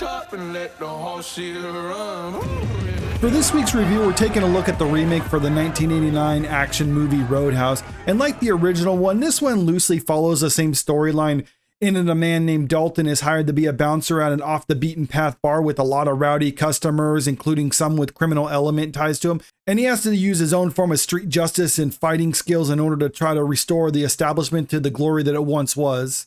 chop and let the whole shit run. For this week's review, we're taking a look at the remake for the 1989 action movie Roadhouse. And like the original one, this one loosely follows the same storyline in it a man named Dalton is hired to be a bouncer at an off-the-beaten-path bar with a lot of rowdy customers, including some with criminal element ties to him. And he has to use his own form of street justice and fighting skills in order to try to restore the establishment to the glory that it once was.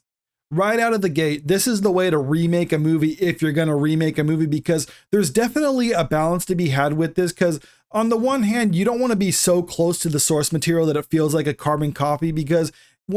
Right out of the gate, this is the way to remake a movie if you're going to remake a movie, because there's definitely a balance to be had with this, because on the one hand, you don't want to be so close to the source material that it feels like a carbon copy, because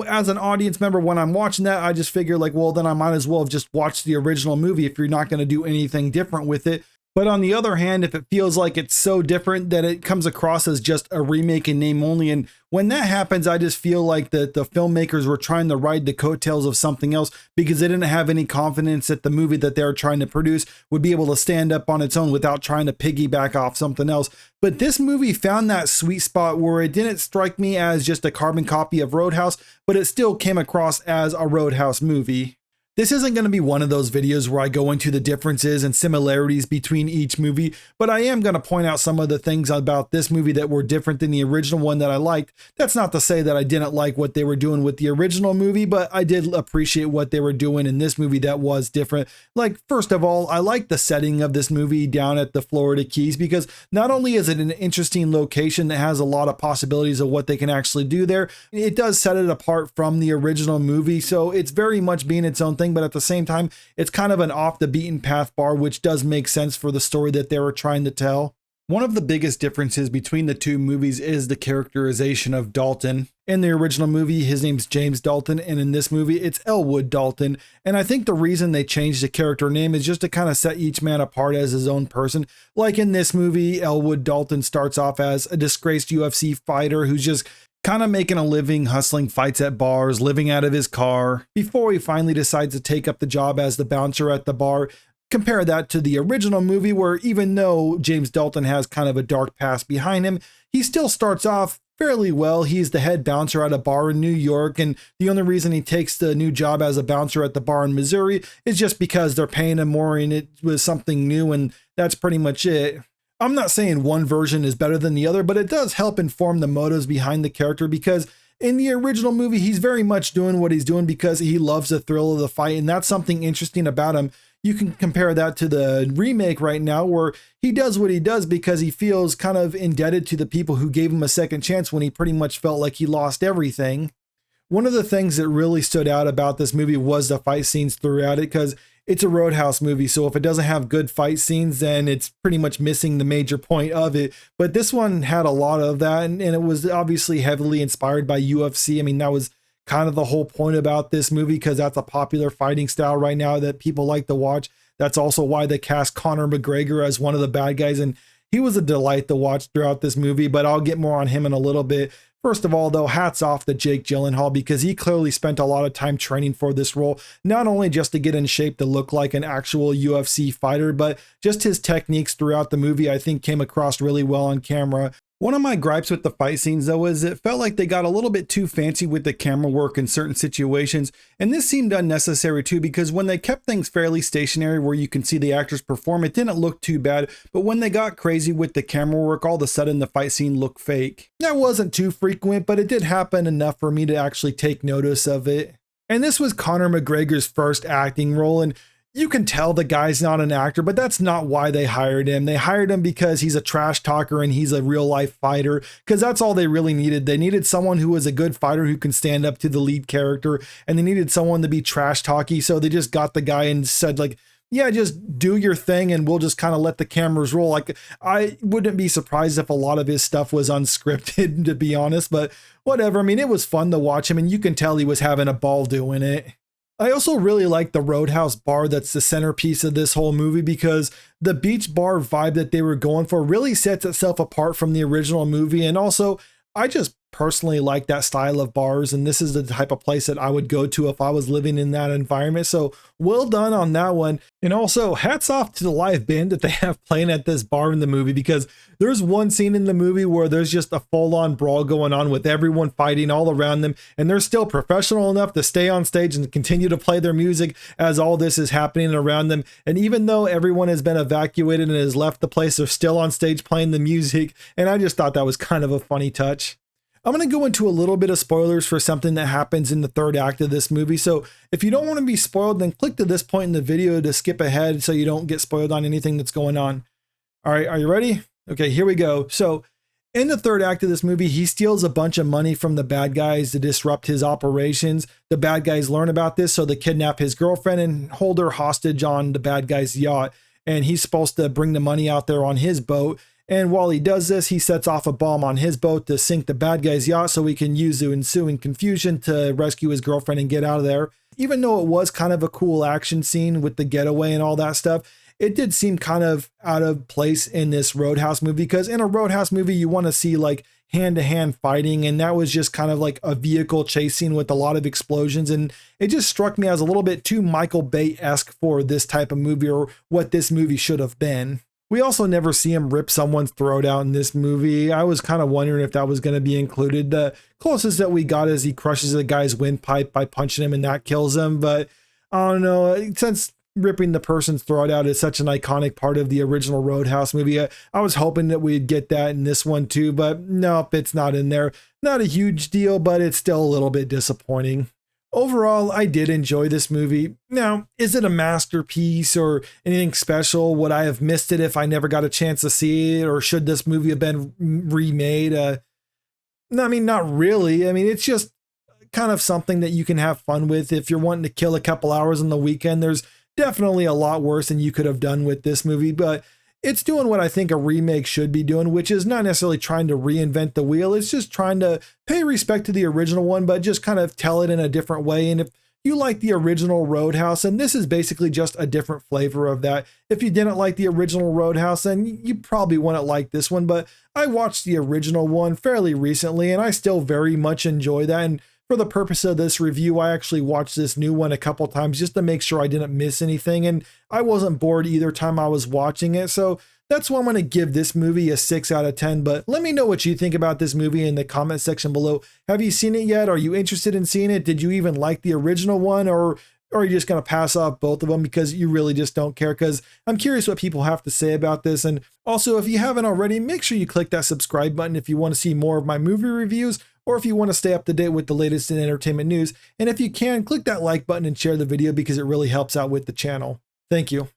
as an audience member, when I'm watching that, I just figure like, well, then I might as well have just watched the original movie if you're not going to do anything different with it. But on the other hand, if it feels like it's so different that it comes across as just a remake in name only, and when that happens, I just feel like the filmmakers were trying to ride the coattails of something else because they didn't have any confidence that the movie that they're trying to produce would be able to stand up on its own without trying to piggyback off something else. But this movie found that sweet spot where it didn't strike me as just a carbon copy of Roadhouse, but it still came across as a Roadhouse movie. This isn't going to be one of those videos where I go into the differences and similarities between each movie, but I am going to point out some of the things about this movie that were different than the original one that I liked. That's not to say that I didn't like what they were doing with the original movie, but I did appreciate what they were doing in this movie that was different. Like, first of all, I like the setting of this movie down at the Florida Keys, because not only is it an interesting location that has a lot of possibilities of what they can actually do there, it does set it apart from the original movie, so it's very much being its own thing. But at the same time, it's kind of an off the beaten path bar, which does make sense for the story that they were trying to tell. One of the biggest differences between the two movies is the characterization of Dalton. In the original movie, his name's James Dalton, and in this movie, it's Elwood Dalton. And I think the reason they changed the character name is just to kind of set each man apart as his own person. Like in this movie, Elwood Dalton starts off as a disgraced UFC fighter who's just kind of making a living hustling fights at bars, living out of his car, before he finally decides to take up the job as the bouncer at the bar. Compare that to the original movie, where even though James Dalton has kind of a dark past behind him, he still starts off fairly well. He's the head bouncer at a bar in New York, and the only reason he takes the new job as a bouncer at the bar in Missouri is just because they're paying him more and it was something new, and that's pretty much it. I'm not saying one version is better than the other, but it does help inform the motives behind the character, because in the original movie, he's very much doing what he's doing because he loves the thrill of the fight, and that's something interesting about him. You can compare that to the remake right now, where he does what he does because he feels kind of indebted to the people who gave him a second chance when he pretty much felt like he lost everything. One of the things that really stood out about this movie was the fight scenes throughout it, because it's a Roadhouse movie, so if it doesn't have good fight scenes, then it's pretty much missing the major point of it. But this one had a lot of that, and it was obviously heavily inspired by UFC. I mean, that was kind of the whole point about this movie, because that's a popular fighting style right now that people like to watch. That's also why they cast Conor McGregor as one of the bad guys, and he was a delight to watch throughout this movie, but I'll get more on him in a little bit. First of all, though, hats off to Jake Gyllenhaal, because he clearly spent a lot of time training for this role, not only just to get in shape to look like an actual UFC fighter, but just his techniques throughout the movie I think came across really well on camera. One of my gripes with the fight scenes, though, is it felt like they got a little bit too fancy with the camera work in certain situations, and this seemed unnecessary too, because when they kept things fairly stationary where you can see the actors perform, it didn't look too bad, but when they got crazy with the camera work, all of a sudden the fight scene looked fake. That wasn't too frequent, but it did happen enough for me to actually take notice of it. And this was Conor McGregor's first acting role, and you can tell the guy's not an actor, but that's not why they hired him. They hired him because he's a trash talker and he's a real life fighter, because that's all they really needed. They needed someone who was a good fighter who can stand up to the lead character, and they needed someone to be trash talky. So they just got the guy and said, like, yeah, just do your thing and we'll just kind of let the cameras roll. Like, I wouldn't be surprised if a lot of his stuff was unscripted, to be honest, but whatever. I mean, it was fun to watch him, and you can tell he was having a ball doing it. I also really like the Roadhouse bar that's the centerpiece of this whole movie, because the beach bar vibe that they were going for really sets itself apart from the original movie. And also, I just personally like that style of bars, and this is the type of place that I would go to if I was living in that environment. So well done on that one. And also hats off to the live band that they have playing at this bar in the movie, because there's one scene in the movie where there's just a full-on brawl going on with everyone fighting all around them, and they're still professional enough to stay on stage and continue to play their music as all this is happening around them. And even though everyone has been evacuated and has left the place, they're still on stage playing the music, and I just thought that was kind of a funny touch. I'm going to go into a little bit of spoilers for something that happens in the third act of this movie. So if you don't want to be spoiled, then click to this point in the video to skip ahead so you don't get spoiled on anything that's going on. All right, are you ready? Okay, here we go. So in the third act of this movie, he steals a bunch of money from the bad guys to disrupt his operations. The bad guys learn about this, so they kidnap his girlfriend and hold her hostage on the bad guy's yacht. And he's supposed to bring the money out there on his boat. And while he does this, he sets off a bomb on his boat to sink the bad guy's yacht so he can use the ensuing confusion to rescue his girlfriend and get out of there. Even though it was kind of a cool action scene with the getaway and all that stuff, it did seem kind of out of place in this Roadhouse movie, because in a Roadhouse movie, you want to see like hand-to-hand fighting, and that was just kind of like a vehicle chasing with a lot of explosions, and it just struck me as a little bit too Michael Bay-esque for this type of movie, or what this movie should have been. We also never see him rip someone's throat out in this movie. I was kind of wondering if that was going to be included. The closest that we got is he crushes a guy's windpipe by punching him and that kills him. But I don't know, since ripping the person's throat out is such an iconic part of the original Roadhouse movie, I was hoping that we'd get that in this one too. But nope, it's not in there. Not a huge deal, but it's still a little bit disappointing. Overall, I did enjoy this movie. Now, is it a masterpiece or anything special? Would I have missed it if I never got a chance to see it? Or should this movie have been remade? No, I mean, not really. I mean, it's just kind of something that you can have fun with. If you're wanting to kill a couple hours on the weekend, there's definitely a lot worse than you could have done with this movie. But it's doing what I think a remake should be doing, which is not necessarily trying to reinvent the wheel. It's just trying to pay respect to the original one, but just kind of tell it in a different way. And if you like the original Roadhouse, and this is basically just a different flavor of that. If you didn't like the original Roadhouse, then you probably wouldn't like this one. But I watched the original one fairly recently, and I still very much enjoy that. And for the purpose of this review, I actually watched this new one a couple times just to make sure I didn't miss anything, and I wasn't bored either time I was watching it. So that's why I'm going to give this movie a 6 out of 10. But let me know what you think about this movie in the comment section below. Have you seen it yet? Are you interested in seeing it? Did you even like the original one, or are you just going to pass off both of them because you really just don't care? Because I'm curious what people have to say about this. And also, if you haven't already, make sure you click that subscribe button if you want to see more of my movie reviews, or if you want to stay up to date with the latest in entertainment news. And if you can, click that like button and share the video because it really helps out with the channel. Thank you.